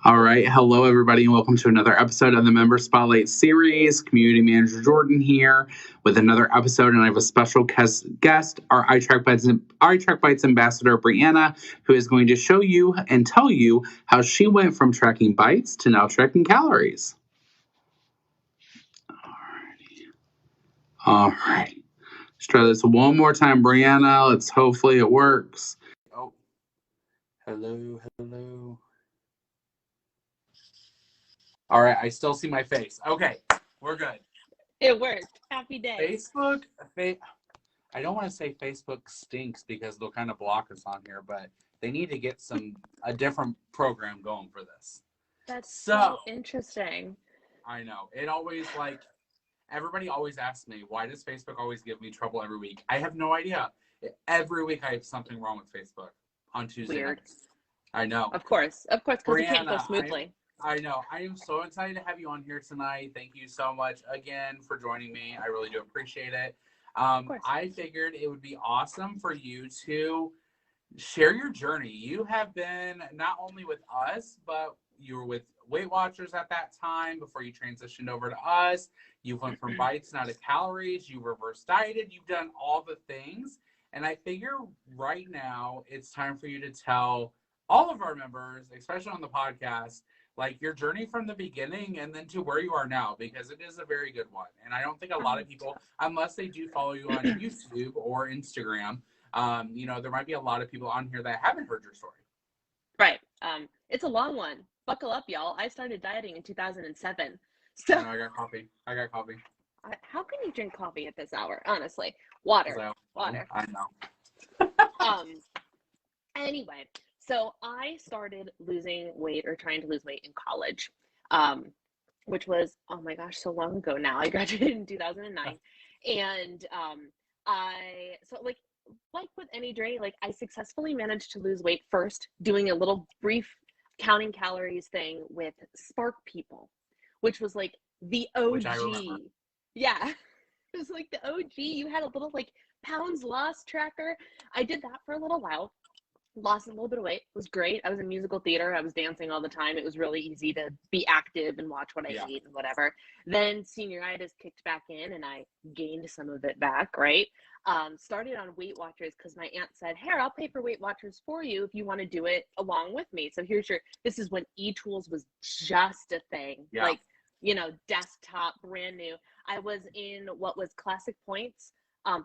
All right. Hello, everybody, and welcome to another episode of the Member Spotlight series. Community Manager Jordan here with another episode, and I have a special guest, our iTrack Bites ambassador, Brianna, who is going to show you and tell you how she went from tracking bites to now tracking calories. All right. Let's try this one more time, Brianna. Hopefully it works. Oh, hello. All right, I still see my face. Okay, we're good. It worked. Happy day. I don't want to say Facebook stinks because they'll kind of block us on here, but they need to get a different program going for this. That's so interesting. I know. Everybody always asks me, why does Facebook always give me trouble every week? I have no idea. Every week I have something wrong with Facebook on Tuesday. Weird. I know. Of course, because it can't go smoothly. I know. I am so excited to have you on here tonight. Thank you so much again for joining me. I really do appreciate it. I figured it would be awesome for you to share your journey. You have been not only with us, but you were with Weight Watchers at that time before you transitioned over to us. You went from bites now to calories. You reverse dieted. You've done all the things. And I figure right now it's time for you to tell all of our members, especially on the podcast, like your journey from the beginning and then to where you are now, because it is a very good one. And I don't think a lot of people, unless they do follow you on YouTube or Instagram, there might be a lot of people on here that haven't heard your story. Right. It's a long one. Buckle up, y'all. I started dieting in 2007. So I got coffee. How can you drink coffee at this hour? Honestly, water. I know. Anyway. So I started losing weight or trying to lose weight in college, which was, oh my gosh, so long ago now. I graduated in 2009. And like with any journey, like I successfully managed to lose weight first doing a little brief counting calories thing with Spark People, which was like the OG. Which I remember. Yeah. It was like the OG. You had a little like pounds lost tracker. I did that for a little while. Lost a little bit of weight. It was great. I was in musical theater. I was dancing all the time. It was really easy to be active and watch what I ate and whatever. Then senioritis kicked back in and I gained some of it back, right? Started on Weight Watchers because my aunt said, "Here, I'll pay for Weight Watchers for you if you want to do it along with me." So this is when eTools was just a thing. Yeah. Like, desktop, brand new. I was in what was Classic Points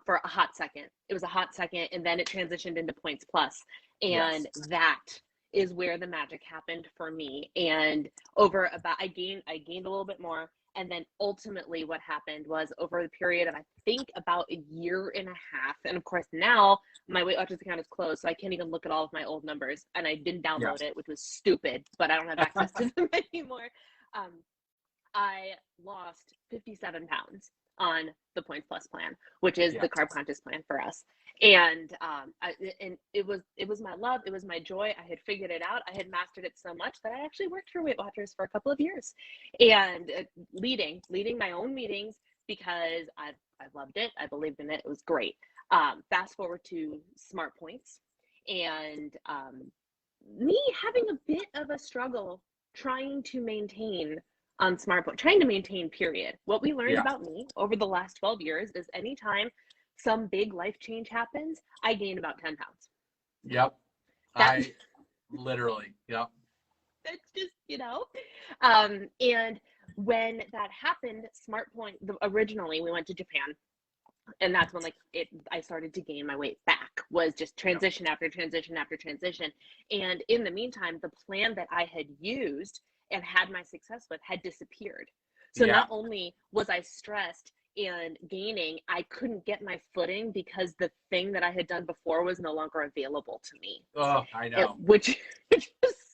for a hot second. It was a hot second and then it transitioned into Points Plus. And that is where the magic happened for me. And I gained a little bit more. And then ultimately what happened was over the period of, I think, about a year and a half. And of course now my Weight Watchers account is closed. So I can't even look at all of my old numbers. And I didn't download it, which was stupid, but I don't have access to them anymore. I lost 57 pounds on the Points Plus plan, which is the carb conscious plan for us. And it was my love. It was my joy. I had figured it out. I had mastered it so much that I actually worked for Weight Watchers for a couple of years and leading my own meetings because I loved it. I believed in it. It was great. Fast forward to Smart Points and me having a bit of a struggle trying to maintain on Smart Point, trying to maintain, period. What we learned about me over the last 12 years is anytime some big life change happens, I gain about 10 pounds. Yep. Yep. That's just, and when that happened, Smart Point, originally we went to Japan. And that's when I started to gain my weight back, was just transition after transition after transition. And in the meantime, the plan that I had used and had my success with had disappeared. So not only was I stressed and gaining, I couldn't get my footing because the thing that I had done before was no longer available to me. Oh, I know. Which was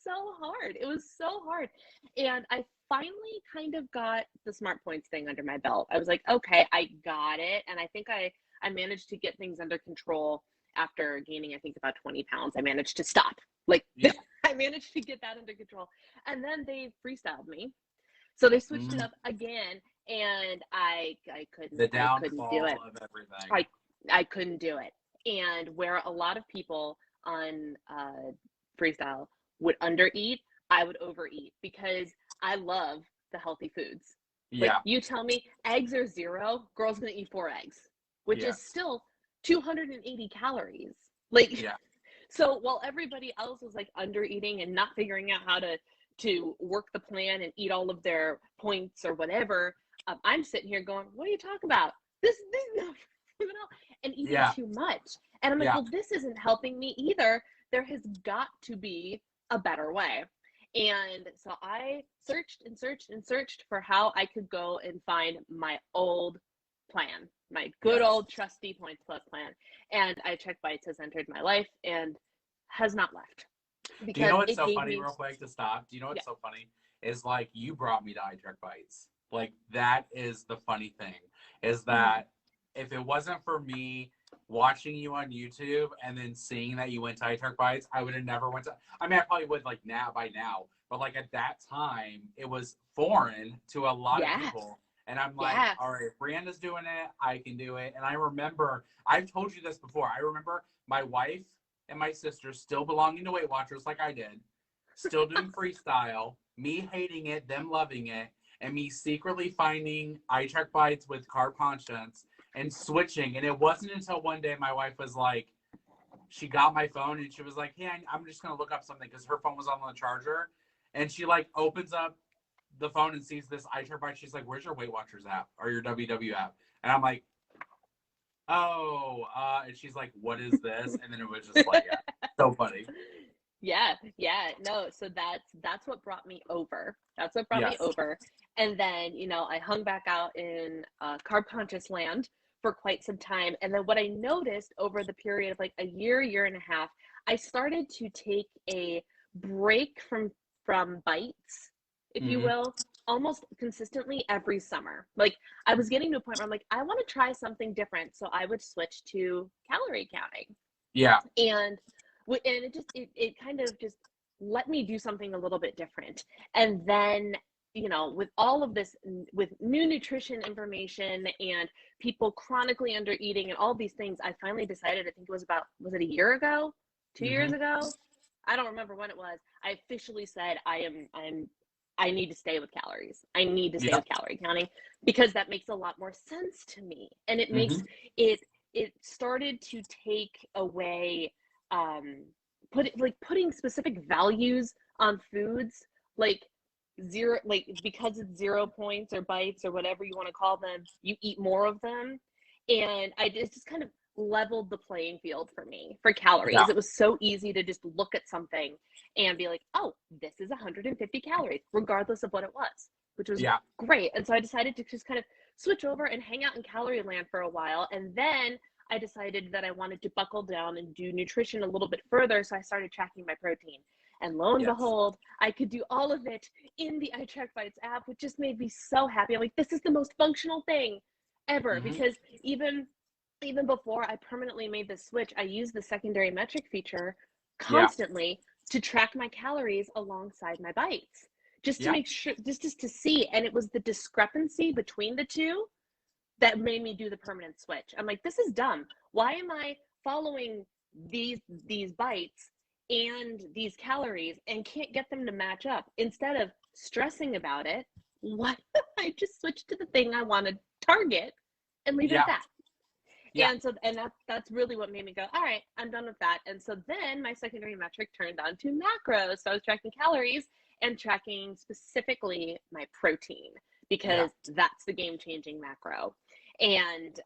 so hard. It was so hard. And I finally kind of got the Smart Points thing under my belt. I was like, okay, I got it. And I think I managed to get things under control after gaining, I think, about 20 pounds. I managed to stop. I managed to get that under control. And then they freestyled me. So they switched it up again. And I couldn't do it. Of everything. I couldn't do it. And where a lot of people on freestyle would undereat, I would overeat because I love the healthy foods. Like, Yeah. you tell me eggs are 0, girl's gonna eat 4 eggs, which is Yes. still 280 calories. Like, Yeah. so while everybody else was like under eating and not figuring out how to work the plan and eat all of their points or whatever, I'm sitting here going, "What are you talking about? This and eating Yeah. too much." And I'm like, Yeah. "Well, this isn't helping me either. There has got to be a better way." And so I searched and searched and searched for how I could go and find my old plan, my good Yes. old trusty Points Plus plan. And I Check Bites has entered my life and has not left Do you know because what's it so gave funny, me, real quick, to stop? Do you know yeah, what's so funny? Is like you brought me to iTruck Bites. Like that is the funny thing. Is mm-hmm. that if it wasn't for me watching you on YouTube and then seeing that you went to iTruck Bites, I would have never went to. I mean, I probably would like now by now, but like at that time, it was foreign to a lot of Yes, people. And I'm like, yes, all right, if Brianna's doing it, I can do it. And I remember, I've told you this before. I remember my wife and my sister still belonging to Weight Watchers like I did, still doing freestyle, me hating it, them loving it, and me secretly finding iTruck Bites with carb conscience and switching. And it wasn't until one day my wife was like, she got my phone and she was like, "Hey, I'm just going to look up something," because her phone was on the charger. And she like opens up the phone and sees this iTruck Bite. She's like, "Where's your Weight Watchers app or your WW app?" And I'm like, "Oh," and she's like, "What is this?" And then it was just like, yeah, so funny. yeah, yeah. No, so that's what brought me over. That's what brought me Yes. over. And then, I hung back out in carb conscious land for quite some time. And then what I noticed over the period of like a year and a half, I started to take a break from bites, if you Mm-hmm. will, almost consistently every summer. Like, I was getting to a point where I'm like, I want to try something different. So I would switch to calorie counting. Yeah. And it kind of just let me do something a little bit different. And then, with all of this, with new nutrition information and people chronically under eating and all these things, I finally decided, I think it was it a year ago, 2 years Mm-hmm. ago, I don't remember when it was, I officially said, I need to stay with calories. I need to stay Yeah. with calorie counting because that makes a lot more sense to me. And it makes Mm-hmm. it started to take away, um putting specific values on foods, like zero, like because it's 0 points or bites or whatever you want to call them, you eat more of them. And it just kind of leveled the playing field for me for Yeah. calories. It was so easy to just look at something and be like, "Oh, this is 150 calories," regardless of what it was, which was Yeah. great. And so I decided to just kind of switch over and hang out in calorie land for a while. And then I decided that I wanted to buckle down and do nutrition a little bit further. So I started tracking my protein. And lo and Yes. behold, I could do all of it in the iTrack Bites app, which just made me so happy. I'm like, this is the most functional thing ever. Mm-hmm. Because even before I permanently made the switch, I used the secondary metric feature Yeah. constantly to track my calories alongside my bites, just to Yeah. make sure, just to see. And it was the discrepancy between the two that made me do the permanent switch. I'm like, this is dumb. Why am I following these bites and these calories and can't get them to match up? Instead of stressing about it, why don't I just switch to the thing I want to target and leave it at Yeah. that? Yeah. And that's really what made me go, all right, I'm done with that. And so then my secondary metric turned on to macros. So I was tracking calories and tracking specifically my protein, Yeah. because that's the game changing macro. And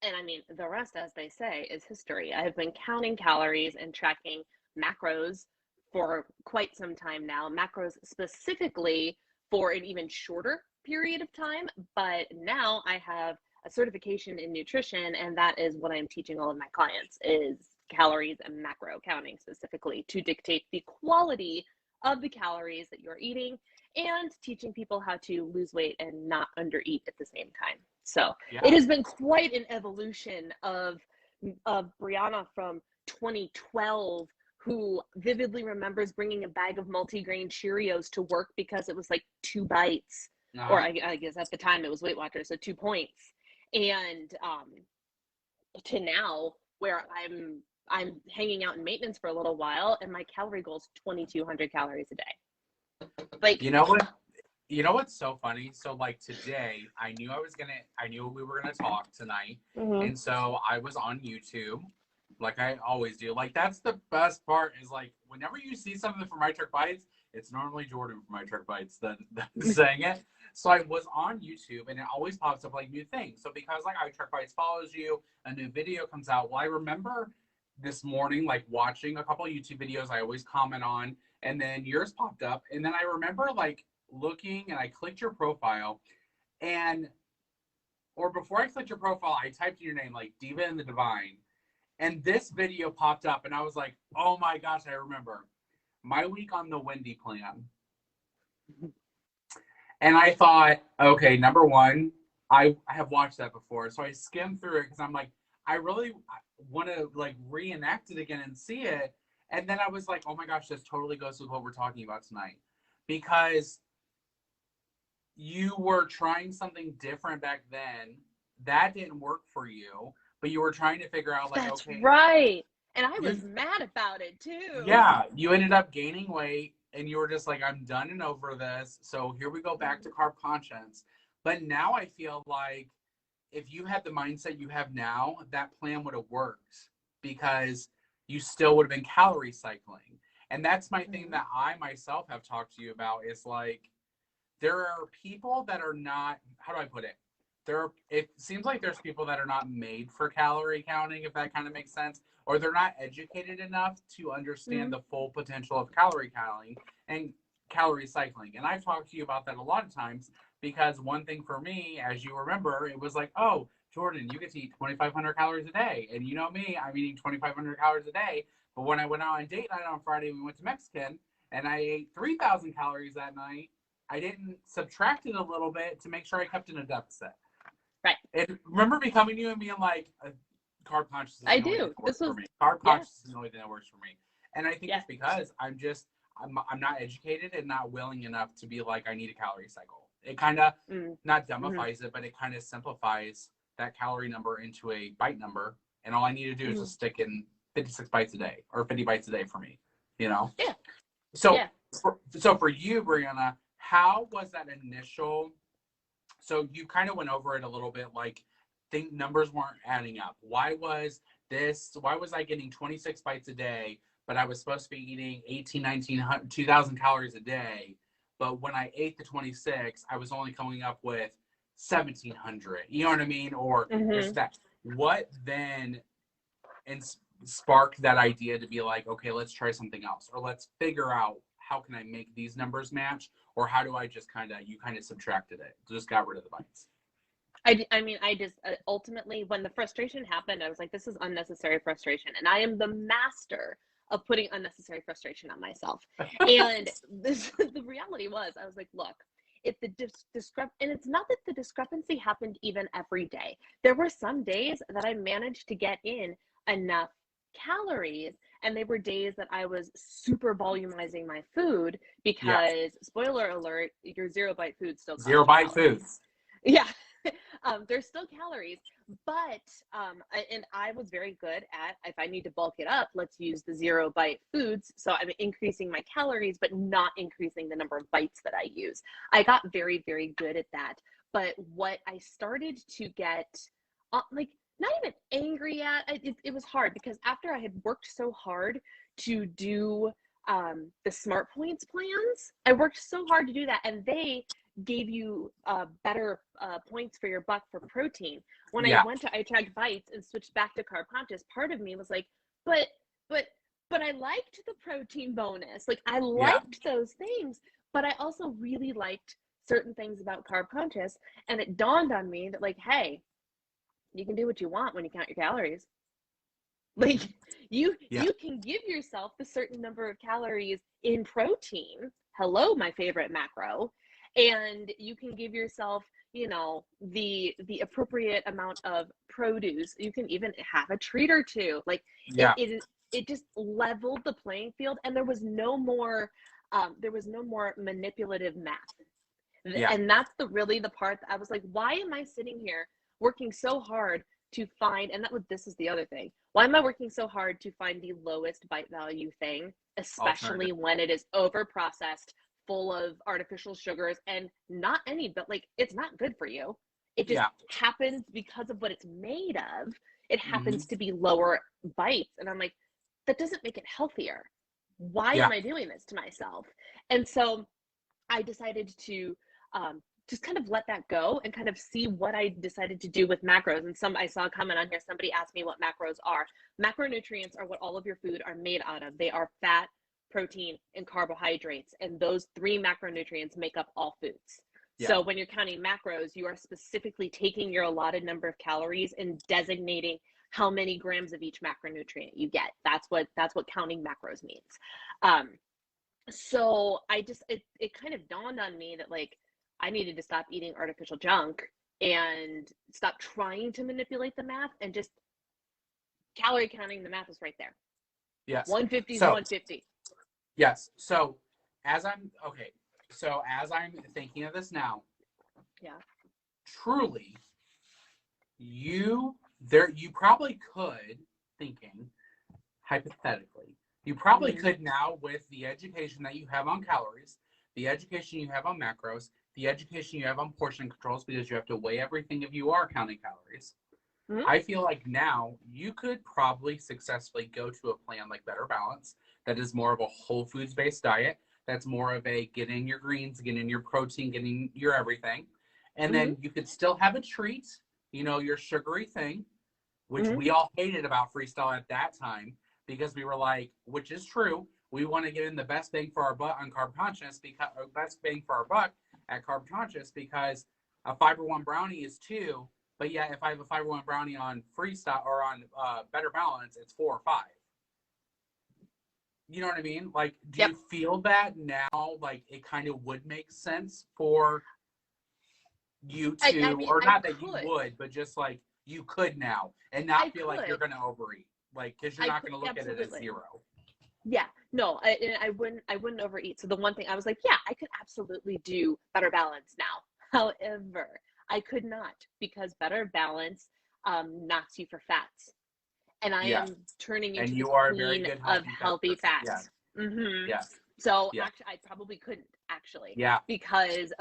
and I mean, the rest, as they say, is history. I have been counting calories and tracking macros for quite some time now, macros specifically for an even shorter period of time. But now I have a certification in nutrition, and that is what I'm teaching all of my clients is calories and macro counting specifically to dictate the quality of the calories that you're eating, and teaching people how to lose weight and not undereat at the same time. So it Yeah. has been quite an evolution of Brianna from 2012, who vividly remembers bringing a bag of multigrain Cheerios to work because it was like 2 bites, or Uh-huh. I guess at the time it was Weight Watchers, so 2 points, and to now where I'm I'm hanging out in maintenance for a little while, and my calorie goal is 2,200 calories a day. Like, you know what? You know what's so funny? So like today, I knew we were gonna talk tonight, and so I was on YouTube, like I always do. Like that's the best part is like whenever you see something from My Truck Bites, it's normally Jordan from My Truck Bites that's saying it. So I was on YouTube, and it always pops up like new things. So because like My Truck Bites follows you, a new video comes out. Well, I remember this morning like watching a couple of YouTube videos I always comment on, and then yours popped up, and then I remember like looking and I clicked your profile or before I clicked your profile, I typed in your name like Diva and the Divine. And this video popped up and I was like, oh my gosh, I remember my week on the Wendy plan. And I thought, okay, number one, I have watched that before. So I skimmed through it because I'm like, I really want to like reenact it again and see it. And then I was like, oh my gosh, this totally goes with what we're talking about tonight. Because you were trying something different back then. That didn't work for you, but you were trying to figure out like, that's okay. right. And I was mad about it too. Yeah, you ended up gaining weight and you were just like, I'm done and over this. So here we go back to carb conscience. But now I feel like if you had the mindset you have now, that plan would have worked because you still would have been calorie cycling. And that's my thing that I myself have talked to you about is like, there are people that are not, how do I put it? It seems like there's people that are not made for calorie counting, if that kind of makes sense, or they're not educated enough to understand the full potential of calorie counting and calorie cycling. And I've talked to you about that a lot of times because one thing for me, as you remember, it was like, oh, Jordan, you get to eat 2,500 calories a day. And you know me, I'm eating 2,500 calories a day. But when I went out on date night on Friday, we went to Mexican and I ate 3,000 calories that night. I didn't subtract it a little bit to make sure I kept in a deficit. Right. And remember me coming to you and being like, carb conscious is the only thing that works for me. Carb conscious is the only thing that works for me. And I think it's because I'm not educated and not willing enough to be like, I need a calorie cycle. It kind of not dumbifies it, but it kind of simplifies that calorie number into a bite number. And all I need to do is just stick in 56 bites a day or 50 bites a day for me, you know? Yeah. So, so for you, Brianna, how was that initial? So you kind of went over it a little bit, like think numbers weren't adding up. Why was I getting 26 bites a day, but I was supposed to be eating 2,000 calories a day. But when I ate the 26, I was only coming up with 1,700. You know what I mean? Or there's that. What then sparked that idea to be like, okay, let's try something else, or let's figure out how can I make these numbers match, or how do I just you subtracted it, just got rid of the bites? I mean, I just ultimately, when the frustration happened, I was like, this is unnecessary frustration. And I am the master of putting unnecessary frustration on myself. And the reality was, I was like, look, if the and it's not that the discrepancy happened even every day. There were some days that I managed to get in enough calories, and they were days that I was super volumizing my food because spoiler alert, your zero bite food still costs zero bite foods. Yeah. There's still calories, but and I was very good at, if I need to bulk it up, let's use the zero bite foods. So I'm increasing my calories, but not increasing the number of bites that I use. I got very, very good at that. But what I started to get, like, not even angry at, it was hard because after I had worked so hard to do the Smart Points plans, I worked so hard to do that, and they gave you better points for your buck for protein. When I went to I Tracked Bites and switched back to carb conscious, part of me was like, but I liked the protein bonus. Like, I liked those things, but I also really liked certain things about carb conscious. And it dawned on me that, like, hey, you can do what you want when you count your calories. Like, you can give yourself the certain number of calories in protein. Hello, my favorite macro. And you can give yourself, you know, the appropriate amount of produce. You can even have a treat or two. Like, it just leveled the playing field, and there was no more manipulative math. And that's the part that I was like, why am I sitting here working so hard to find, and this is the other thing. why am I working so hard to find the lowest bite value thing, especially when it is over processed, full of artificial sugars, and not any, but like, it's not good for you. It just happens because of what it's made of. It happens to be lower bites. And I'm like, that doesn't make it healthier. Why am I doing this to myself? And so I decided to just kind of let that go and kind of see what I decided to do with macros. And I saw a comment on here, somebody asked me what macros are. Macronutrients are what all of your food are made out of. They are fat, protein, and carbohydrates. And those three macronutrients make up all foods. Yeah. So when you're counting macros, you are specifically taking your allotted number of calories and designating how many grams of each macronutrient you get. That's what counting macros means. So it kind of dawned on me that like I needed to stop eating artificial junk and stop trying to manipulate the math and just calorie counting. The math is right there. Yes. 150 is 150. Yes. So as I'm thinking of this now, truly, you probably could, thinking hypothetically, you probably could now, with the education that you have on calories, the education you have on macros, the education you have on portion controls, because you have to weigh everything if you are counting calories. I feel like now you could probably successfully go to a plan like Better Balance that is more of a whole foods based diet. That's more of a get in your greens, get in your protein, get in your everything. And then you could still have a treat, your sugary thing, which we all hated about Freestyle at that time because we were like, which is true, we want to get in the best bang for our buck on Carb Conscious, because best bang for our buck at Carb Conscious, because a Fiber One brownie is 2, but yeah, if I have a Fiber One brownie on Freestyle or on Better Balance, it's 4 or 5. You know what I mean? Like, do you feel that now, like, it kind of would make sense for you to, not that you would, but just like you could now and not feel like you're going to overeat, like, because you're not going to look at it as 0. Yeah, no, I wouldn't overeat. So the one thing I was like, yeah, I could absolutely do Better Balance now. However, I could not, because Better Balance knocks you for fats. And I am turning into the queen of healthy fats. So actually, I probably couldn't actually, because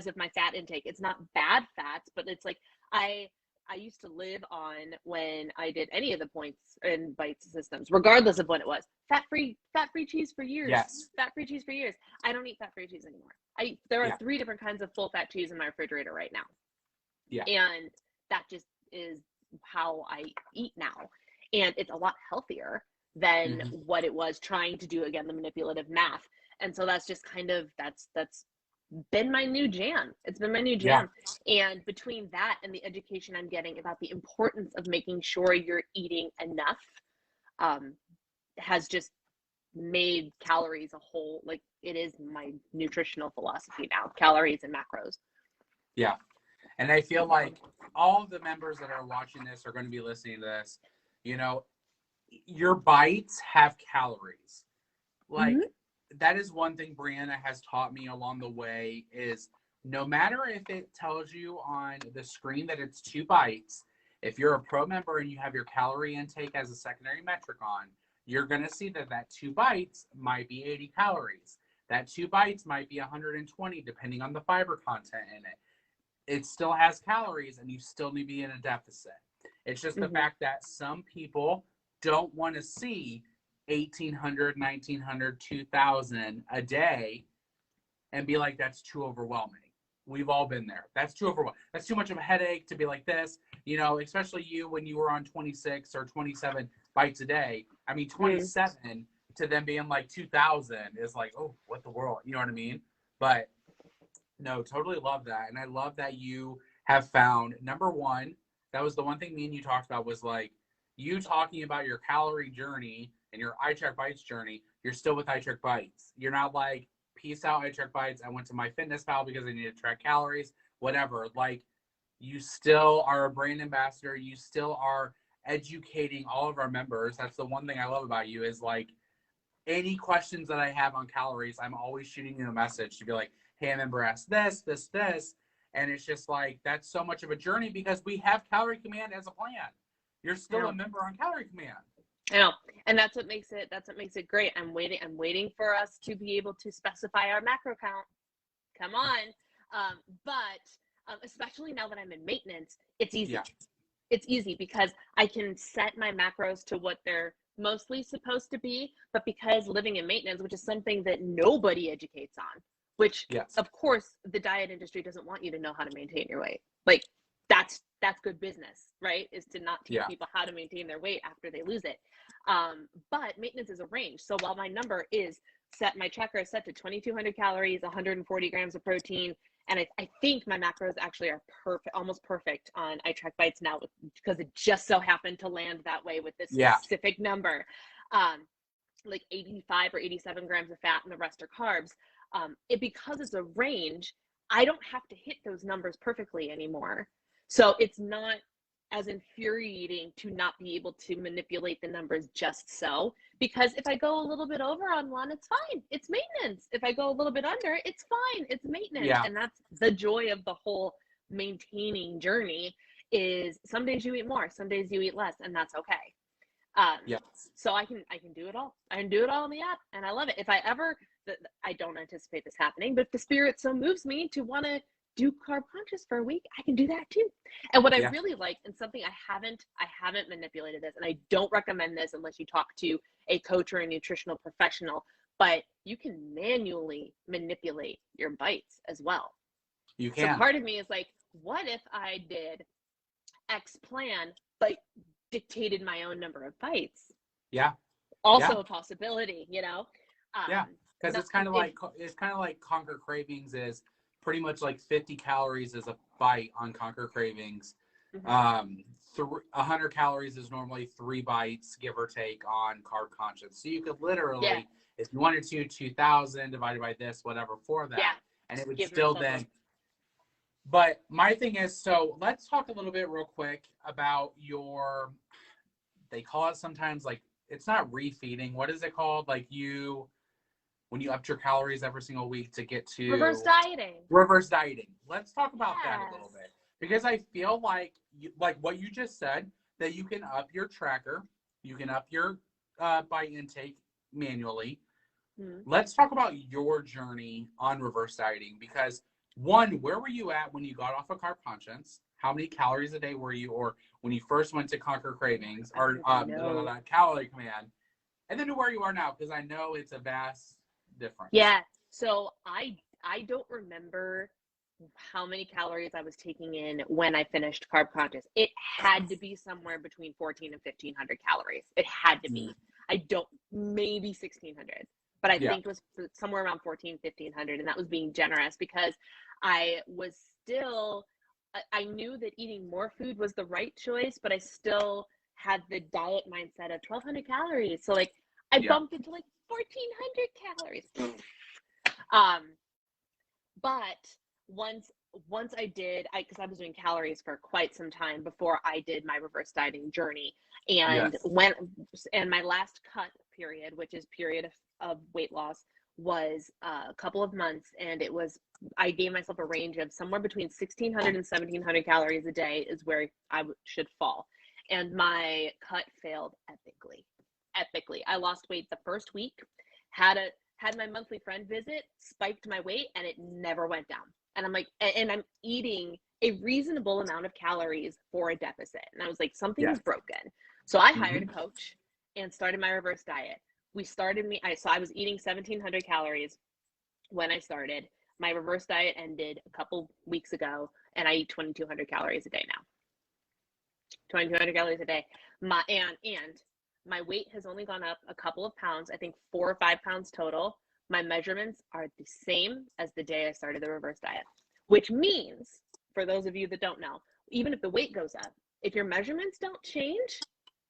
of my fat intake. It's not bad fats, but it's like I used to live on, when I did any of the points and bites systems, regardless of what it was, fat-free cheese for years. Yes. Fat-free cheese for years. I don't eat fat-free cheese anymore. There are 3 different kinds of full fat cheese in my refrigerator right now. Yeah. And that just is how I eat now. And it's a lot healthier than what it was trying to do, again, the manipulative math. And so that's just kind of, that's been my new jam. It's been my new jam. Yeah. And between that and the education I'm getting about the importance of making sure you're eating enough, has just made calories a whole, like, it is my nutritional philosophy now, calories and macros. Yeah. And I feel like all of the members that are watching this are going to be listening to this. Your bites have calories. Like, that is one thing Brianna has taught me along the way, is no matter if it tells you on the screen that it's 2 bites, if you're a pro member and you have your calorie intake as a secondary metric on, you're going to see that 2 bites might be 80 calories. That 2 bites might be 120, depending on the fiber content in it. It still has calories, and you still need to be in a deficit. It's just the fact that some people don't want to see 1,800, 1,900, 2,000 a day and be like, that's too overwhelming. We've all been there. That's too overwhelming. That's too much of a headache to be like this, especially you when you were on 26 or 27 bites a day. I mean, 27 to them being like 2,000 is like, oh, what the world? You know what I mean? But no, totally love that. And I love that you have found, number one, that was the one thing me and you talked about, was like you talking about your calorie journey and your iCheck Bites journey. You're still with iCheck Bites. You're not like, peace out, iCheck Bites. I went to MyFitnessPal because I need to track calories, whatever. Like, you still are a brand ambassador. You still are educating all of our members. That's the one thing I love about you, is like, any questions that I have on calories, I'm always shooting you a message to be like, hey, a member asked this. And it's just like, that's so much of a journey, because we have Calorie Command as a plan. You're still a member on Calorie Command. I know. And that's what makes it great. I'm waiting for us to be able to specify our macro count. Come on. But especially now that I'm in maintenance, it's easy. Yeah. It's easy because I can set my macros to what they're mostly supposed to be, but because living in maintenance, which is something that nobody educates on, which of course the diet industry doesn't want you to know how to maintain your weight. Like that's good business, right? Is to not teach people how to maintain their weight after they lose it. But maintenance is a range. So while my number is set, my tracker is set to 2,200 calories, 140 grams of protein, and I think my macros actually are perfect, almost perfect on iTrack Bites now because it just so happened to land that way with this specific number. Like 85 or 87 grams of fat and the rest are carbs. Because it's a range, I don't have to hit those numbers perfectly anymore. So it's not as infuriating to not be able to manipulate the numbers just so, because if I go a little bit over on one, it's fine. It's maintenance. If I go a little bit under, it's fine. It's maintenance. And that's the joy of the whole maintaining journey is some days you eat more, some days you eat less, and that's okay. So I can do it all. I can do it all in the app, and I love it. If I ever, I don't anticipate this happening, but if the spirit so moves me to want to do carb conscious for a week, I can do that too. And what I really like, and something I haven't manipulated this, and I don't recommend this unless you talk to a coach or a nutritional professional, but you can manually manipulate your bites as well. You can. So part of me is like, what if I did X plan, but dictated my own number of bites? Also a possibility, you know? Because it's kind of like Conquer Cravings is pretty much like 50 calories is a bite on Conquer Cravings. 100 calories is normally 3 bites, give or take, on Carb Conscious. So you could literally, if you wanted to, 2,000 divided by this, whatever, for that. And it would still then. But my thing is, so let's talk a little bit real quick about your, they call it sometimes like, it's not refeeding. What is it called? Like when you upped your calories every single week to get to reverse dieting. Let's talk about that a little bit, because I feel like what you just said, that you can up your tracker, you can up your bite intake manually. Let's talk about your journey on reverse dieting, because one, where were you at when you got off of Carb Conscious? How many calories a day were you, or when you first went to Conquer Cravings or Calorie Command, and then to where you are now, because I know it's a vast difference. So I don't remember how many calories I was taking in when I finished Carb Conscious. It had to be somewhere between 14 and 1,500 calories. It had to be. Maybe 1,600, but I think it was somewhere around 1,500, and that was being generous because I was still, I knew that eating more food was the right choice, but I still had the diet mindset of 1,200 calories. So like I bumped into like 1,400 calories. But once I did, because I was doing calories for quite some time before I did my reverse dieting journey, and and my last cut period, which is period of weight loss, was a couple of months, and I gave myself a range of somewhere between 1,600 and 1,700 calories a day is where I should fall, and my cut failed epically. I lost weight the first week, had my monthly friend visit, spiked my weight, and it never went down. And I'm like, and I'm eating a reasonable amount of calories for a deficit. And I was like, something is broken. So I hired a coach and started my reverse diet. I was eating 1,700 calories when I started. My reverse diet ended a couple weeks ago, and I eat 2,200 calories a day now. 2,200 calories a day. My weight has only gone up a couple of pounds, I think 4 or 5 pounds total. My measurements are the same as the day I started the reverse diet, which means, for those of you that don't know, even if the weight goes up, if your measurements don't change,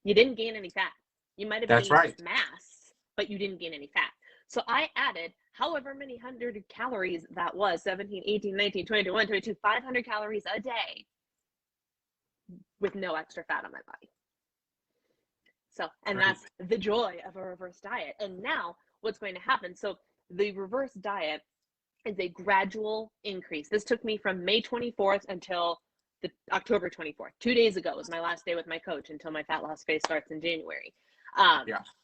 you didn't gain any fat. You might have gained mass, but you didn't gain any fat. So I added however many hundred calories that was, 17, 18, 19, 20, 21, 22, 500 calories a day with no extra fat on my body. So, and that's the joy of a reverse diet. And now what's going to happen? So the reverse diet is a gradual increase. This took me from May 24th until the October 24th. 2 days ago was my last day with my coach until my fat loss phase starts in January.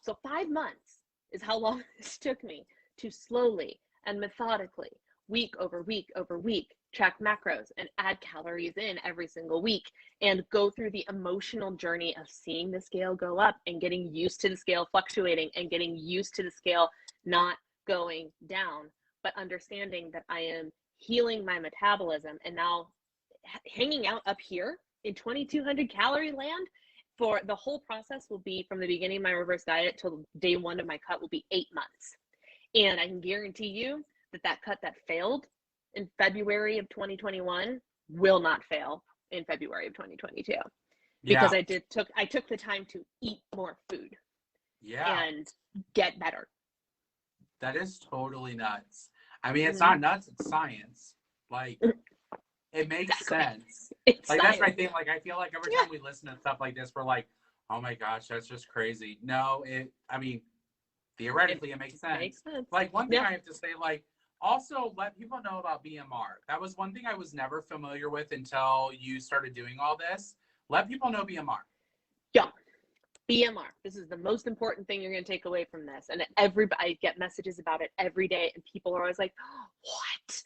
So 5 months is how long this took me to slowly and methodically, week over week over week, track macros and add calories in every single week and go through the emotional journey of seeing the scale go up and getting used to the scale fluctuating and getting used to the scale not going down, but understanding that I am healing my metabolism and now hanging out up here in 2200 calorie land for the whole process will be from the beginning of my reverse diet till day 1 of my cut will be 8 months. And I can guarantee you that cut that failed in February of 2021 will not fail in February of 2022 because I took the time to eat more food and get better. That is totally nuts. I mean, it's not nuts, it's science. Like, it makes sense. It's like, science. That's my thing. Like, I feel like every time we listen to stuff like this, we're like, oh my gosh, that's just crazy. No, I mean, theoretically, it makes sense. Makes sense. Like, one thing I have to say, like, also let people know about BMR. That was one thing I was never familiar with until you started doing all this. Let people know BMR. Yeah. BMR. This is the most important thing you're going to take away from this. And I get messages about it every day, and people are always like, what?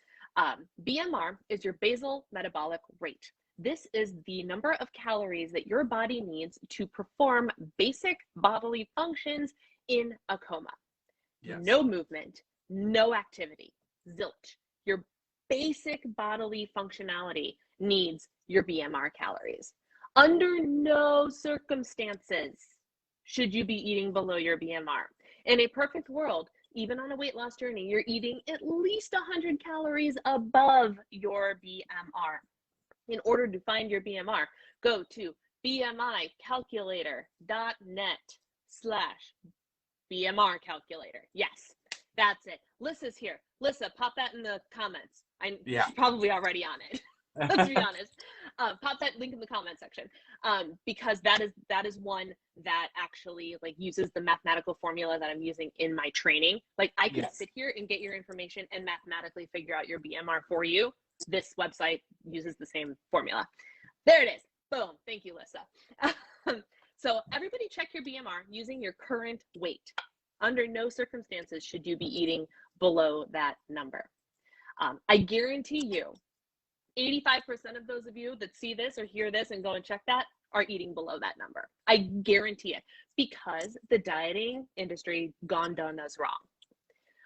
BMR is your basal metabolic rate. This is the number of calories that your body needs to perform basic bodily functions in a coma. Yes. No movement, no activity, zilch. Your basic bodily functionality needs your BMR calories. Under no circumstances should you be eating below your BMR. In a perfect world, even on a weight loss journey, you're eating at least 100 calories above your BMR. In order to find your BMR, go to bmicalculator.net/BMR calculator. Yes, that's it. Lissa's here. Lissa, pop that in the comments. She's probably already on it. Let's be honest. Pop that link in the comment section because that is one that actually like uses the mathematical formula that I'm using in my training. Like I can sit here and get your information and mathematically figure out your BMR for you. This website uses the same formula. There it is. Boom. Thank you, Lissa. So everybody check your BMR using your current weight. Under no circumstances should you be eating below that number. I guarantee you 85% of those of you that see this or hear this and go and check that are eating below that number. I guarantee it because the dieting industry done us wrong.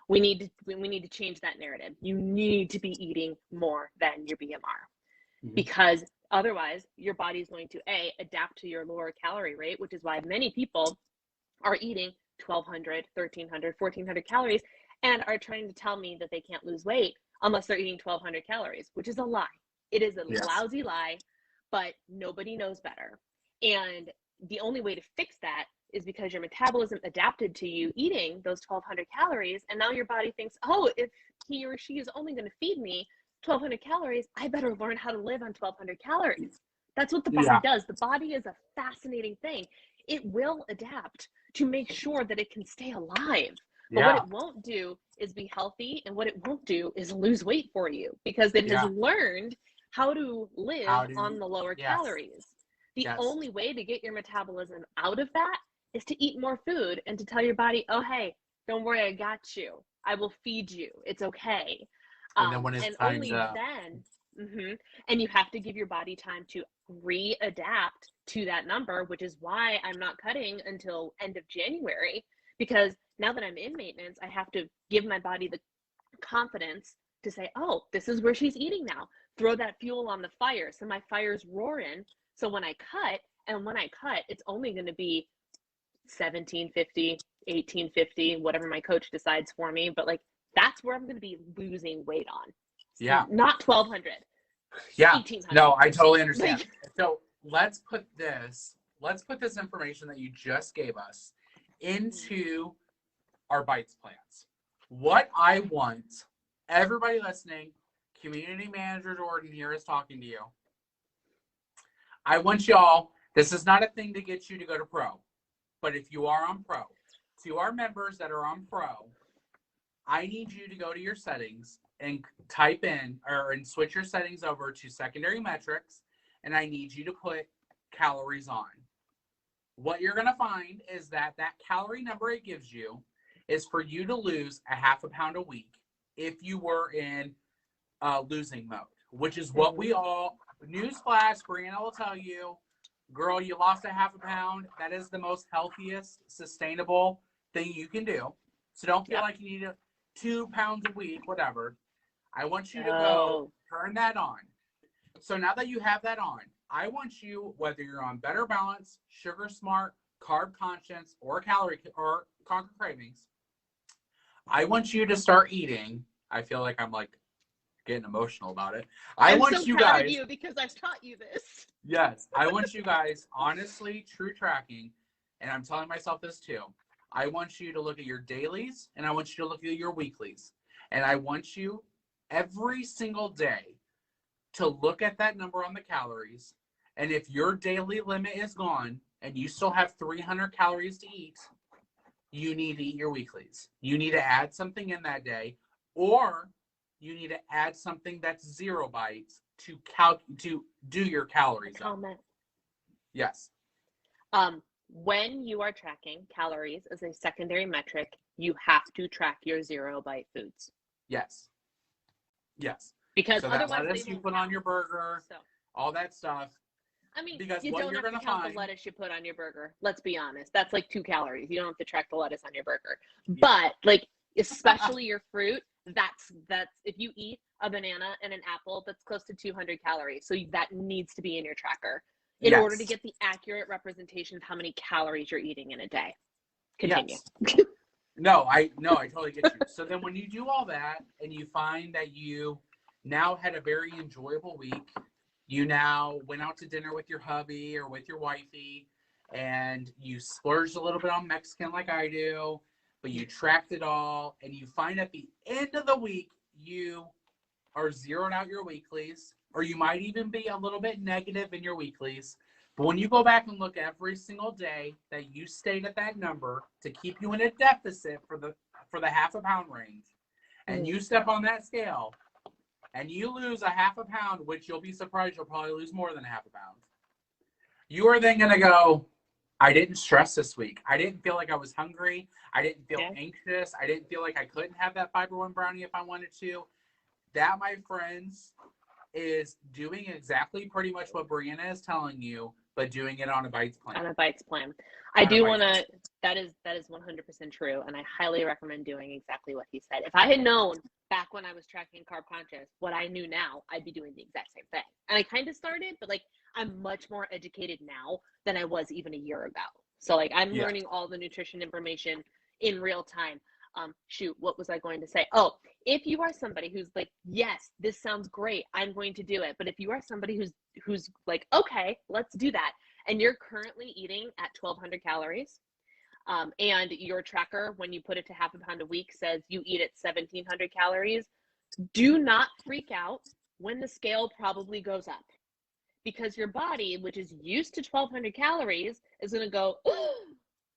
We need to change that narrative. You need to be eating more than your BMR because otherwise your body is going to adapt to your lower calorie rate, which is why many people are eating 1,200, 1,300, 1,400 calories and are trying to tell me that they can't lose weight unless they're eating 1,200 calories, which is a lie. It is a lousy lie, but nobody knows better. And the only way to fix that is because your metabolism adapted to you eating those 1,200 calories. And now your body thinks, oh, if he or she is only going to feed me 1,200 calories, I better learn how to live on 1,200 calories. That's what the body does. The body is a fascinating thing. It will adapt to make sure that it can stay alive. But what it won't do is be healthy, and what it won't do is lose weight for you because it has learned how to live on the lower calories. The only way to get your metabolism out of that is to eat more food and to tell your body, oh, hey, don't worry, I got you. I will feed you. It's okay. And then when it's time only then, and you have to give your body time to readapt to that number, which is why I'm not cutting until end of January, because now that I'm in maintenance, I have to give my body the confidence to say, oh, this is where she's eating now. Throw that fuel on the fire. So my fire's roaring. So when I cut, it's only going to be 1750, 1850, whatever my coach decides for me. But like, that's where I'm going to be losing weight on. Yeah. Not 1,200. Yeah. 1,800. No, I totally understand. So let's put this information that you just gave us into our bites plans. What I want, everybody listening, community manager Jordan here is talking to you. I want y'all, this is not a thing to get you to go to pro, but if you are on pro, to our members that are on pro, I need you to go to your settings and type in and switch your settings over to secondary metrics and I need you to put calories on. What you're going to find is that calorie number it gives you is for you to lose a half a pound a week if you were in losing mode, which is what we all, newsflash, Brianna will tell you, girl, you lost a half a pound. That is the most healthiest, sustainable thing you can do. So don't feel like you need 2 pounds a week, whatever. I want you to go turn that on. So now that you have that on, I want you, whether you're on Better Balance, Sugar Smart, Carb Conscious, or Calorie or Conquer Cravings, I want you to start eating. I feel like I'm like getting emotional about it. I'm want so you proud guys of you because I've taught you this. Yes, I want you guys honestly true tracking, and I'm telling myself this too. I want you to look at your dailies, and I want you to look at your weeklies, and I want you every single day to look at that number on the calories. And if your daily limit is gone and you still have 300 calories to eat, you need to eat your weeklies. You need to add something in that day, or you need to add something that's 0 bites to do your calories. Comment. Yes. When you are tracking calories as a secondary metric, you have to track your 0 bite foods. Yes. Yes. Because so otherwise that lettuce you put on your burger, all that stuff. I mean, because you don't have to count the lettuce you put on your burger. Let's be honest. That's like 2 calories. You don't have to track the lettuce on your burger. Yeah. But like, especially your fruit, that's if you eat a banana and an apple, that's close to 200 calories. So that needs to be in your tracker in order to get the accurate representation of how many calories you're eating in a day. Continue. Yes. No, I totally get you. So then when you do all that and you find that you now had a very enjoyable week, you now went out to dinner with your hubby or with your wifey, and you splurged a little bit on Mexican like I do, but you tracked it all, and you find at the end of the week, you are zeroing out your weeklies, or you might even be a little bit negative in your weeklies. But when you go back and look every single day that you stayed at that number to keep you in a deficit for the half a pound range, and you step on that scale, and you lose a half a pound, which you'll be surprised you'll probably lose more than a half a pound, you are then going to go, I didn't stress this week. I didn't feel like I was hungry. I didn't feel anxious. I didn't feel like I couldn't have that Fiber One brownie if I wanted to. That, my friends, is doing exactly pretty much what Brianna is telling you, but doing it on a bites plan. On a bites plan. I do want to, that is 100% true, and I highly recommend doing exactly what he said. If I had known back when I was tracking Carb Conscious what I knew now, I'd be doing the exact same thing. And I kind of started, but like I'm much more educated now than I was even a year ago. So like I'm learning all the nutrition information in real time. Shoot, what was I going to say? Oh, if you are somebody who's like, yes, this sounds great, I'm going to do it. But if you are somebody who's like, okay, let's do that, and you're currently eating at 1,200 calories, and your tracker, when you put it to half a pound a week, says you eat at 1,700 calories, do not freak out when the scale probably goes up. Because your body, which is used to 1,200 calories, is going to go, oh,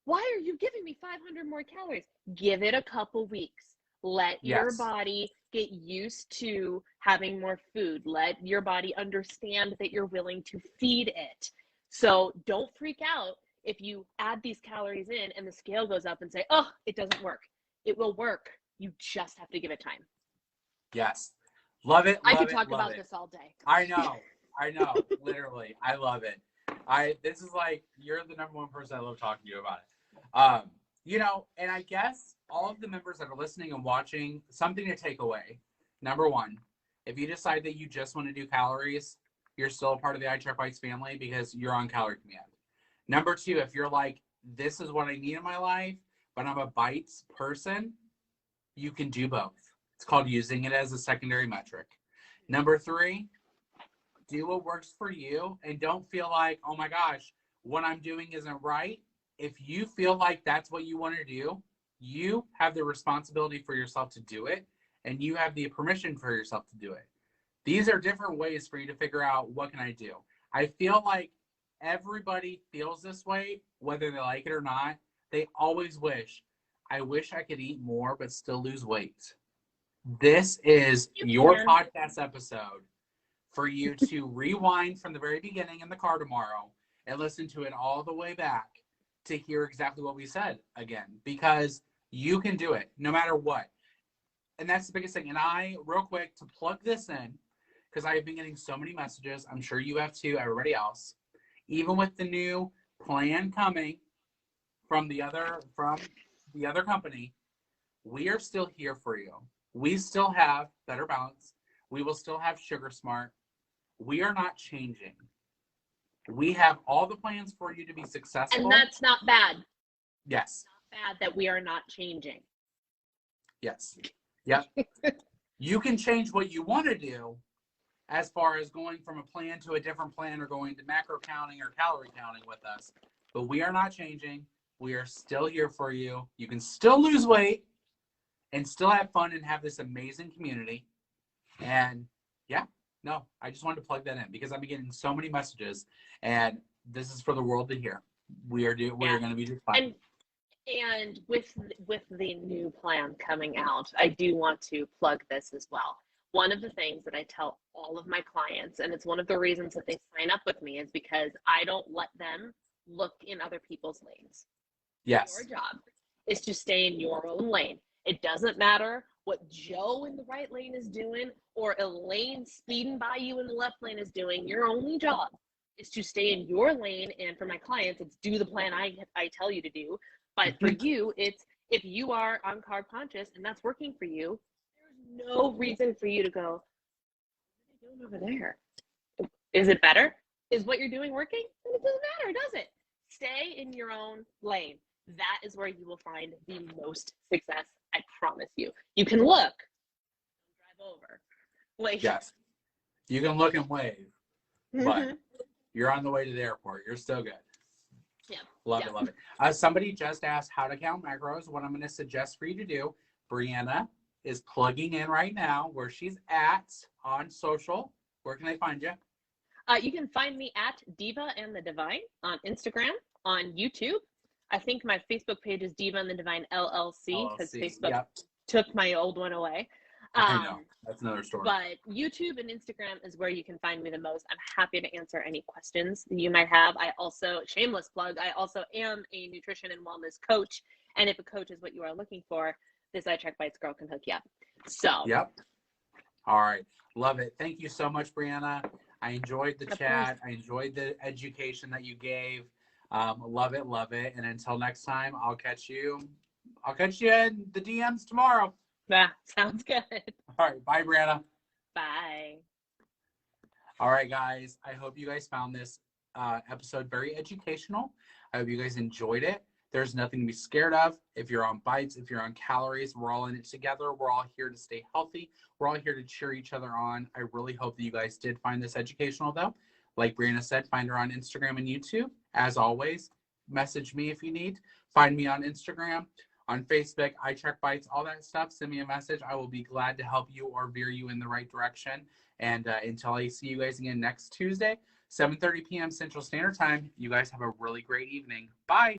why are you giving me 500 more calories? Give it a couple weeks. Let your body get used to having more food. Let your body understand that you're willing to feed it. So don't freak out if you add these calories in and the scale goes up and say, oh, it doesn't work. It will work. You just have to give it time. Yes. Love it. I could talk about this all day. I know. Literally. I love it. This is like, you're the number one person I love talking to you about it. And I guess all of the members that are listening and watching, something to take away. Number one, if you decide that you just want to do calories, you're still a part of the iCheck Bites family because you're on Calorie Command. Number two, if you're like, this is what I need in my life, but I'm a bites person, you can do both. It's called using it as a secondary metric. Number three, do what works for you and don't feel like, oh my gosh, what I'm doing isn't right. If you feel like that's what you want to do, you have the responsibility for yourself to do it, and you have the permission for yourself to do it. These are different ways for you to figure out, what can I do? I feel like everybody feels this way, whether they like it or not. They always wish, I wish I could eat more but still lose weight. This is your podcast episode for you to rewind from the very beginning in the car tomorrow and listen to it all the way back to hear exactly what we said again, because you can do it no matter what. And that's the biggest thing. And I, real quick, to plug this in, because I have been getting so many messages, I'm sure you have too, everybody else, even with the new plan coming from the other company, we are still here for you. We still have Better Balance. We will still have Sugar Smart. We are not changing. We have all the plans for you to be successful. And that's not bad. Yes. It's not bad that we are not changing. Yes. Yep. You can change what you want to do as far as going from a plan to a different plan or going to macro counting or calorie counting with us. But we are not changing. We are still here for you. You can still lose weight and still have fun and have this amazing community. And yeah, no, I just wanted to plug that in because I've been getting so many messages, and this is for the world to hear. We're going to be just fine. And with the new plan coming out, I do want to plug this as well. One of the things that I tell all of my clients, and it's one of the reasons that they sign up with me, is because I don't let them look in other people's lanes. Yes. Your job is to stay in your own lane. It doesn't matter what Joe in the right lane is doing or Elaine speeding by you in the left lane is doing. Your only job is to stay in your lane. And for my clients, it's do the plan I tell you to do. But for you, it's if you are on carb conscious and that's working for you, there's no reason for you to go, what are they doing over there? Is it better? Is what you're doing working? Then it doesn't matter, does it? Stay in your own lane. That is where you will find the most success. I promise you. You can look, drive over. Like, yes, you can look and wave, but you're on the way to the airport. You're still good. Yeah. Love it. Somebody just asked how to count macros. What I'm going to suggest for you to do, Brianna is plugging in right now where she's at on social. Where can they find you? You can find me at Diva and the Divine on Instagram, on YouTube. I think my Facebook page is Diva and the Divine LLC because Facebook took my old one away. I know. That's another story. But YouTube and Instagram is where you can find me the most. I'm happy to answer any questions you might have. I also, shameless plug, I also am a nutrition and wellness coach. And if a coach is what you are looking for, this I Check Bites girl can hook you up. So. Yep. All right. Love it. Thank you so much, Brianna. I enjoyed the chat. I enjoyed the education that you gave. Love it. And until next time, I'll catch you in the DMs tomorrow. Yeah, sounds good. All right. Bye, Brianna. Bye. All right, guys. I hope you guys found this episode very educational. I hope you guys enjoyed it. There's nothing to be scared of. If you're on bites, if you're on calories, we're all in it together. We're all here to stay healthy. We're all here to cheer each other on. I really hope that you guys did find this educational, though. Like Brianna said, find her on Instagram and YouTube. As always, message me if you need. Find me on Instagram, on Facebook, I Check Bites, all that stuff. Send me a message. I will be glad to help you or veer you in the right direction. And until I see you guys again next Tuesday, 7:30 p.m. Central Standard Time, you guys have a really great evening. Bye.